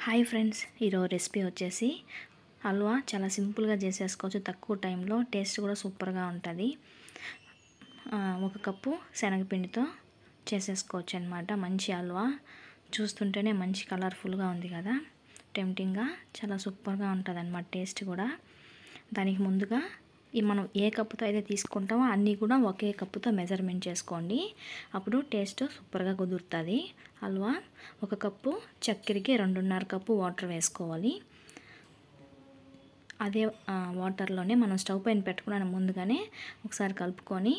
Hi friends, ఈరోజు recipe వచ్చేసి హల్వా. చాలా సింపుల్గా చేసేసుకోవచ్చు, తక్కువ టైంలో. టేస్ట్ కూడా సూపర్గా ఉంటుంది. 1 కప్పు శనగపిండితో చేసేసుకోవచ్చు అనమాట. మంచి హల్వా. చూస్తుంటేనే మంచి కలర్ఫుల్గా ఉంది కదా, టెంప్టింగ్గా. చాలా సూపర్గా ఉంటుంది అనమాట టేస్ట్ కూడా. దానికి ముందుగా మనం ఏ కప్పుతో అయితే తీసుకుంటామో అన్నీ కూడా ఒకే కప్పుతో మెజర్మెంట్ చేసుకోండి. అప్పుడు టేస్ట్ సూపర్గా కుదురుతుంది హల్వా. 1 కప్పు చక్కెరకి 2.5 కప్పు వాటర్ వేసుకోవాలి. అదే వాటర్లోనే మనం స్టవ్ పైన పెట్టుకున్న ముందుగానే ఒకసారి కలుపుకొని,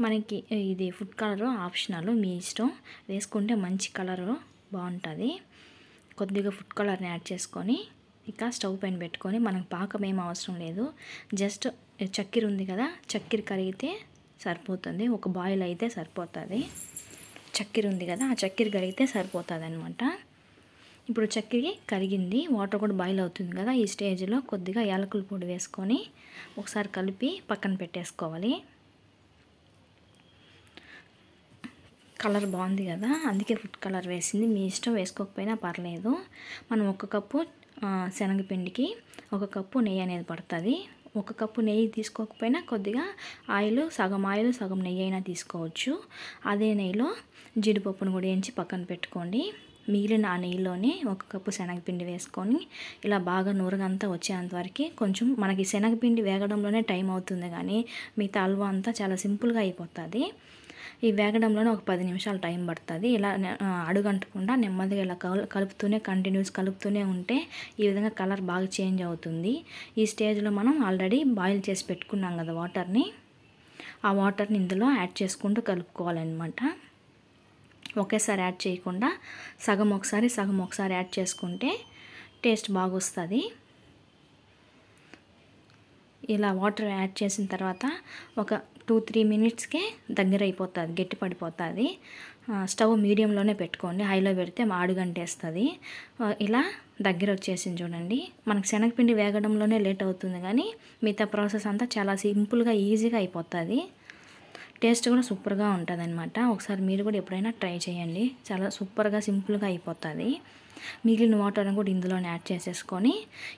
మనకి ఇది ఫుడ్ కలర్ ఆప్షనల్, మీ ఇష్టం. వేసుకుంటే మంచి కలరు బాగుంటుంది. కొద్దిగా ఫుడ్ కలర్ని యాడ్ చేసుకొని ఇక స్టవ్ పైన పెట్టుకొని, మనకు పాకం ఏం అవసరం లేదు. జస్ట్ చక్కెర ఉంది కదా, చక్కెర కరిగితే సరిపోతుంది. ఒక బాయిల్ అయితే సరిపోతుంది. చక్కెర ఉంది కదా, ఆ చక్కెర కరిగితే సరిపోతుంది అనమాట. ఇప్పుడు చక్కెర కరిగింది, వాటర్ కూడా బాయిల్ అవుతుంది కదా. ఈ స్టేజ్లో కొద్దిగా యాలకుల పొడి వేసుకొని ఒకసారి కలిపి పక్కన పెట్టేసుకోవాలి. కలర్ బాగుంది కదా, అందుకే ఫుడ్ కలర్ వేసింది. మీ ఇష్టం, వేసుకోకపోయినా పర్లేదు. మనం 1 కప్పు శనగపిండికి 1 కప్పు నెయ్యి అనేది పడుతుంది. 1 కప్పు నెయ్యి తీసుకోకపోయినా కొద్దిగా ఆయిల్, సగం నెయ్యి అయినా తీసుకోవచ్చు. అదే నెయ్యిలో జీడిపప్పును కూడా వేయించి పక్కన పెట్టుకోండి. మిగిలిన ఆ నెయ్యిలోనే 1 కప్పు శనగపిండి వేసుకొని ఇలా బాగా నూరగంతా వచ్చేంతవరకు, కొంచెం మనకి శనగపిండి వేగడంలోనే టైం అవుతుంది, కానీ మిగతా హల్వా అంతా చాలా సింపుల్గా అయిపోతుంది. ఈ వేగడంలోనే ఒక 10 నిమిషాలు టైం పడుతుంది. ఇలా అడుగంటకుండా నెమ్మదిగా ఇలా కలుపుతూనే, కంటిన్యూస్ కలుపుతూనే ఉంటే ఈ విధంగా కలర్ బాగా చేంజ్ అవుతుంది. ఈ స్టేజ్లో మనం ఆల్రెడీ బాయిల్ చేసి పెట్టుకున్నాం కదా వాటర్ని, ఆ వాటర్ని ఇందులో యాడ్ చేసుకుంటూ కలుపుకోవాలన్నమాట. ఒకేసారి యాడ్ చేయకుండా సగం ఒకసారి యాడ్ చేసుకుంటే టేస్ట్ బాగా వస్తుంది. ఇలా వాటర్ యాడ్ చేసిన తర్వాత ఒక 2-3 మినిట్స్కే దగ్గర అయిపోతుంది, గట్టి పడిపోతుంది. స్టవ్ మీడియంలోనే పెట్టుకోండి, హైలో పెడితే అడుగంటేస్తుంది. ఇలా దగ్గర వచ్చేసింది చూడండి. మనకు శనగపిండి వేగడంలోనే లేట్ అవుతుంది, కానీ మిగతా ప్రాసెస్ అంతా చాలా సింపుల్గా, ఈజీగా అయిపోతుంది. టేస్ట్ కూడా సూపర్గా ఉంటుంది అనమాట. ఒకసారి మీరు కూడా ఎప్పుడైనా ట్రై చేయండి. చాలా సూపర్గా, సింపుల్గా అయిపోతుంది. మిగిలిన వాటర్ని కూడా ఇందులోనే యాడ్ చేసేసుకొని,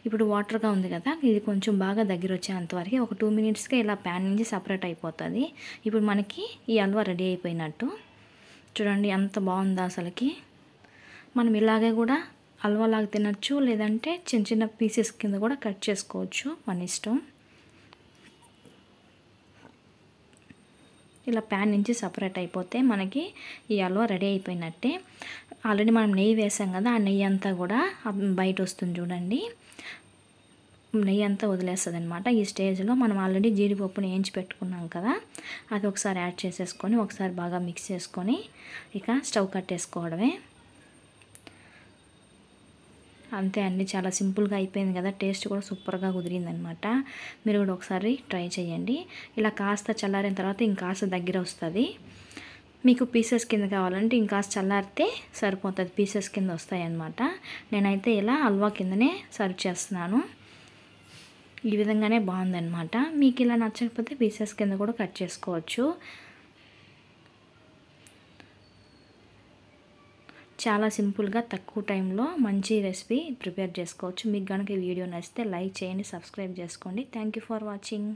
ఇప్పుడు వాటర్గా ఉంది కదా, ఇది కొంచెం బాగా దగ్గర వచ్చేంతవరకు ఒక 2 మినిట్స్కే ఇలా ప్యాన్ నుంచి సపరేట్ అయిపోతుంది. ఇప్పుడు మనకి ఈ హల్వా రెడీ అయిపోయినట్టు. చూడండి ఎంత బాగుందో అసలుకి. మనం ఇలాగే కూడా హల్వాలాగా తినచ్చు, లేదంటే చిన్న చిన్న పీసెస్ కింద కూడా కట్ చేసుకోవచ్చు, మన ఇష్టం. ఇలా ప్యాన్ నుంచి సపరేట్ అయిపోతే మనకి ఈ హల్వా రెడీ అయిపోయినట్టే. ఆల్రెడీ మనం నెయ్యి వేసాం కదా, ఆ నెయ్యి అంతా కూడా బయట వస్తుంది చూడండి. నెయ్యి అంతా వదిలేస్తుంది అనమాట. ఈ స్టేజ్లో మనం ఆల్రెడీ జీడిపప్పుని వేయించి పెట్టుకున్నాం కదా, అది ఒకసారి యాడ్ చేసేసుకొని ఒకసారి బాగా మిక్స్ చేసుకొని ఇక స్టవ్ కట్టేసుకోవడమే. అంతే అండి, చాలా సింపుల్గా అయిపోయింది కదా. టేస్ట్ కూడా సూపర్గా కుదిరిందనమాట. మీరు కూడా ఒకసారి ట్రై చేయండి. ఇలా కాస్త చల్లారిన తర్వాత ఇంకాస్త దగ్గర వస్తుంది. మీకు పీసెస్ కింద కావాలంటే ఇంకాస్త చల్లారితే సరిపోతుంది, పీసెస్ కింద వస్తాయి అన్నమాట. నేనైతే ఇలా హల్వా కిందనే సర్వ్ చేస్తున్నాను. ఈ విధంగానే బాగుందన్నమాట. మీకు ఇలా నచ్చకపోతే పీసెస్ కింద కూడా కట్ చేసుకోవచ్చు. చాలా సింపుల్గా, తక్కువ టైంలో మంచి రెసిపీ ప్రిపేర్ చేసుకోవచ్చు. మీకు కనుక ఈ వీడియో నచ్చితే లైక్ చేయండి, సబ్స్క్రైబ్ చేసుకోండి. Thank you for watching.